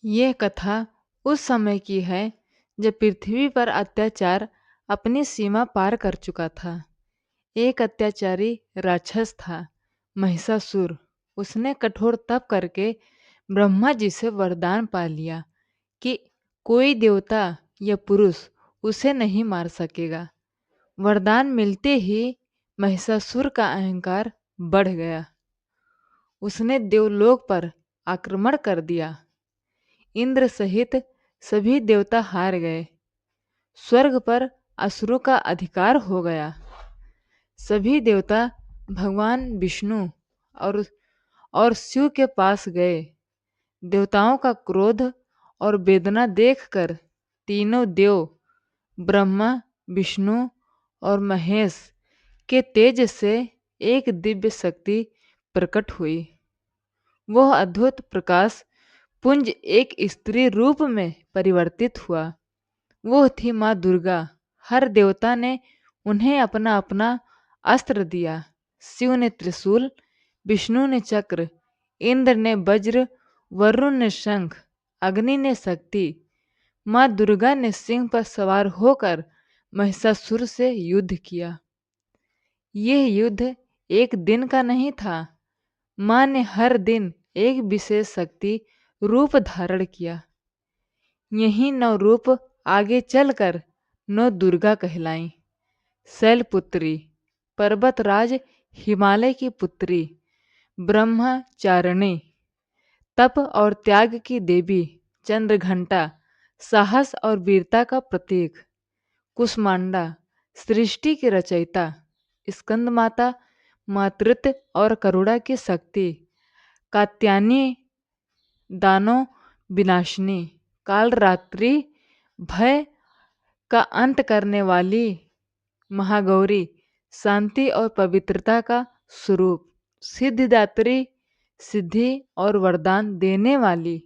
यह कथा उस समय की है जब पृथ्वी पर अत्याचार अपनी सीमा पार कर चुका था। एक अत्याचारी राक्षस था, महिषासुर। उसने कठोर तप करके ब्रह्मा जी से वरदान पा लिया कि कोई देवता या पुरुष उसे नहीं मार सकेगा। वरदान मिलते ही महिषासुर का अहंकार बढ़ गया। उसने देवलोक पर आक्रमण कर दिया। इंद्र सहित सभी देवता हार गए। स्वर्ग पर असुरों का अधिकार हो गया। सभी देवता भगवान विष्णु और और शिव के पास गए। देवताओं का क्रोध और वेदना देखकर तीनों देव ब्रह्मा, विष्णु और महेश के तेज से एक दिव्य शक्ति प्रकट हुई। वह अद्भुत प्रकाश पुंज एक स्त्री रूप में परिवर्तित हुआ। वो थी माँ दुर्गा। हर देवता ने उन्हें अपना अपना अस्त्र दिया। शिव ने त्रिशूल, विष्णु ने चक्र, इंद्र ने वज्र, वरुण ने शंख, अग्नि ने शक्ति। माँ दुर्गा ने सिंह पर सवार होकर महिषासुर से युद्ध किया। यह युद्ध एक दिन का नहीं था। माँ ने हर दिन एक विशेष शक्ति रूप धारण किया। यही नौ रूप आगे चलकर नौ दुर्गा कहलाईं। शैलपुत्री, पर्वतराज हिमालय की पुत्री, ब्रह्मचारिणी, तप और त्याग की देवी, चंद्रघंटा, साहस और वीरता का प्रतीक, कुष्मांडा, सृष्टि की रचयिता, स्कंद माता, मातृत्व और करुणा की शक्ति, कात्यायनी, दानव विनाशिनी, कालरात्रि, भय का अंत करने वाली, महागौरी, शांति और पवित्रता का स्वरूप, सिद्धिदात्री, सिद्धि और वरदान देने वाली।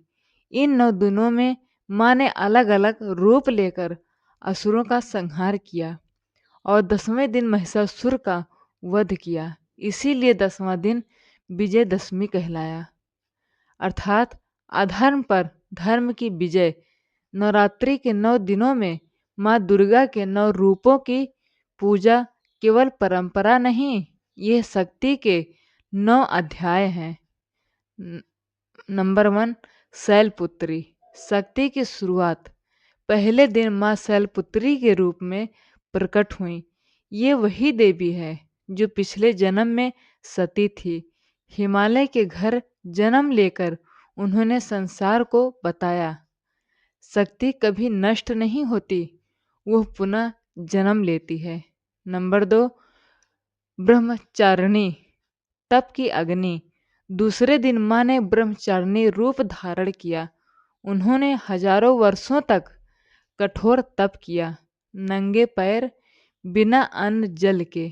इन 9 दिनों में माँ ने अलग अलग रूप लेकर असुरों का संहार किया और 10वें दिन महिषासुर का वध किया। इसीलिए 10वां दिन विजयदशमी कहलाया, अर्थात अधर्म पर धर्म की विजय। नवरात्रि के 9 दिनों में माँ दुर्गा के 9 रूपों की पूजा केवल परंपरा नहीं, यह शक्ति के 9 अध्याय हैं। नंबर 1, शैलपुत्री, शक्ति की शुरुआत। पहले दिन माँ शैलपुत्री के रूप में प्रकट हुई। ये वही देवी है जो पिछले जन्म में सती थी। हिमालय के घर जन्म लेकर उन्होंने संसार को बताया, शक्ति कभी नष्ट नहीं होती, वह पुनः जन्म लेती है। नंबर 2, ब्रह्मचारिणी, तप की अग्नि। दूसरे दिन माँ ने ब्रह्मचारिणी रूप धारण किया। उन्होंने हजारों वर्षों तक कठोर तप किया, नंगे पैर, बिना अन्न जल के।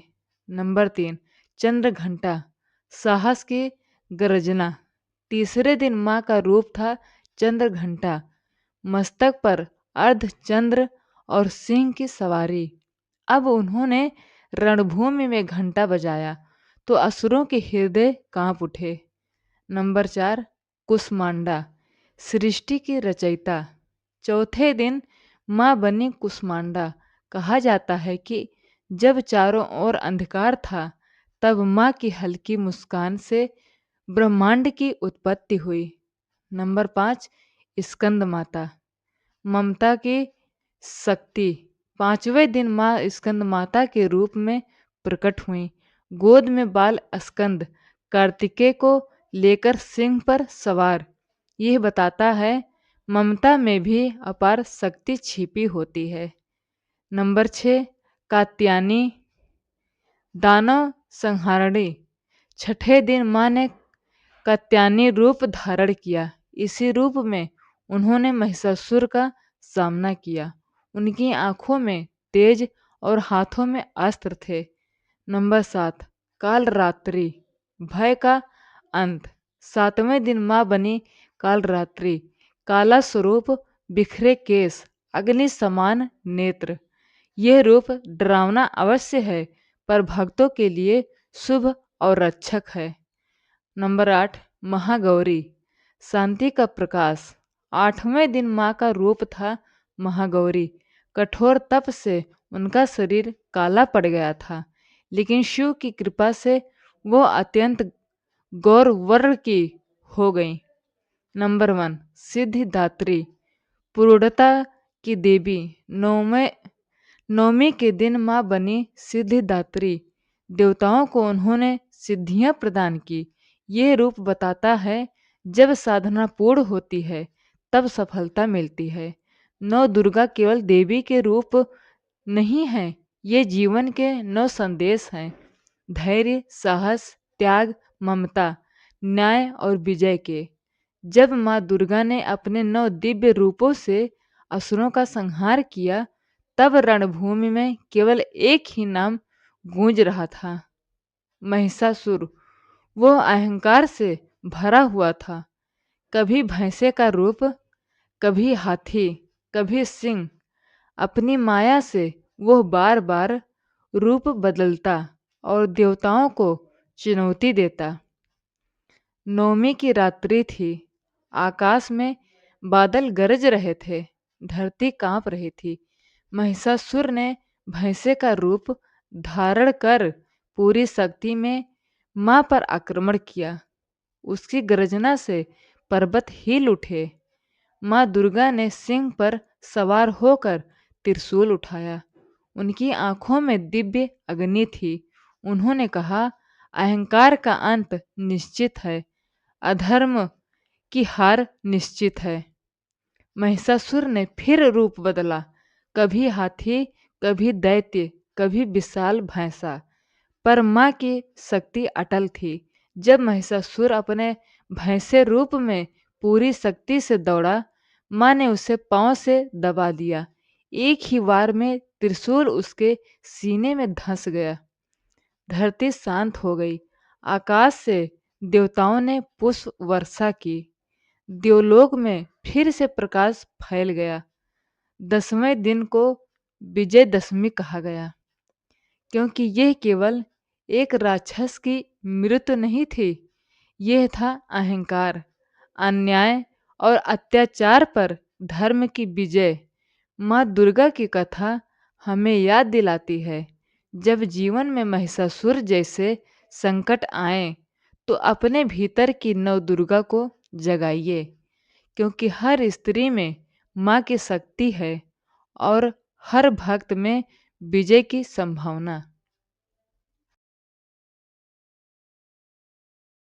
नंबर 3, चंद्रघंटा, साहस की गर्जना। तीसरे दिन माँ का रूप था चंद्रघंटा, मस्तक पर अर्धचंद्र और सिंह की सवारी। अब उन्होंने रणभूमि में घंटा बजाया तो असुरों के हृदय कांप उठे। नंबर 4, कुष्मांडा, सृष्टि की रचयिता। चौथे दिन माँ बनी कुष्मांडा। कहा जाता है कि जब चारों ओर अंधकार था, तब माँ की हल्की मुस्कान से ब्रह्मांड की उत्पत्ति हुई। नंबर 5, स्कंद माता, ममता की शक्ति। 5वें दिन माँ स्कंद माता के रूप में प्रकट हुई। गोद में बाल स्कंद कार्तिकेय को लेकर सिंह पर सवार। यह बताता है ममता में भी अपार शक्ति छिपी होती है। नंबर 6, कात्यायनी, दानव संहारिणी। छठे दिन माँ ने कात्यायनी रूप धारण किया। इसी रूप में उन्होंने महिषासुर का सामना किया। उनकी आंखों में तेज और हाथों में अस्त्र थे। नंबर 7, कालरात्रि, भय का अंत। 7वें दिन माँ बनी कालरात्रि, काला स्वरूप, बिखरे केस, अग्नि समान नेत्र। यह रूप डरावना अवश्य है, पर भक्तों के लिए शुभ और रक्षक है। नंबर 8, महागौरी, शांति का प्रकाश, 8वें दिन माँ का रूप था महागौरी। कठोर तप से उनका शरीर काला पड़ गया था, लेकिन शिव की कृपा से वो अत्यंत गौर वर्ण की हो गई। नंबर 1, सिद्धिदात्री, पुरुषता की देवी। नौवें नवमी के दिन माँ बनी सिद्धिदात्री। देवताओं को उन्होंने सिद्धियां प्रदान की। ये रूप बताता है जब साधना पूर्ण होती है तब सफलता मिलती है। नौ दुर्गा केवल देवी के रूप नहीं हैं, ये जीवन के नौ संदेश हैं। धैर्य, साहस, त्याग, ममता, न्याय और विजय के। जब माँ दुर्गा ने अपने 9 दिव्य रूपों से असुरों का संहार किया, तब रणभूमि में केवल एक ही नाम गूंज रहा था, महिषासुर। वो अहंकार से भरा हुआ था। कभी भैंसे का रूप, कभी हाथी, कभी सिंह। अपनी माया से वो बार बार रूप बदलता और देवताओं को चुनौती देता। नौमी की रात्रि थी। आकाश में बादल गरज रहे थे, धरती कांप रही थी। महिषासुर ने भैंसे का रूप धारण कर पूरी शक्ति में मां पर आक्रमण किया। उसकी गर्जना से पर्वत हिल उठे। मां दुर्गा ने सिंह पर सवार होकर त्रिशूल उठाया। उनकी आंखों में दिव्य अग्नि थी। उन्होंने कहा, अहंकार का अंत निश्चित है, अधर्म की हार निश्चित है। महिषासुर ने फिर रूप बदला, कभी हाथी, कभी दैत्य, कभी विशाल भैंसा। पर मां की शक्ति अटल थी। जब महिषासुर अपने भैंसे रूप में पूरी शक्ति से दौड़ा, मां ने उसे पांव से दबा दिया। एक ही वार में त्रिशूल उसके सीने में धंस गया। धरती शांत हो गई। आकाश से देवताओं ने पुष्प वर्षा की। देवलोक में फिर से प्रकाश फैल गया। 10वें दिन को विजयदशमी कहा गया, क्योंकि यह केवल एक राक्षस की मृत्यु नहीं थी, यह था अहंकार, अन्याय और अत्याचार पर धर्म की विजय। माँ दुर्गा की कथा हमें याद दिलाती है, जब जीवन में महिषासुर जैसे संकट आए तो अपने भीतर की नव दुर्गा को जगाइए, क्योंकि हर स्त्री में माँ की शक्ति है और हर भक्त में विजय की संभावना।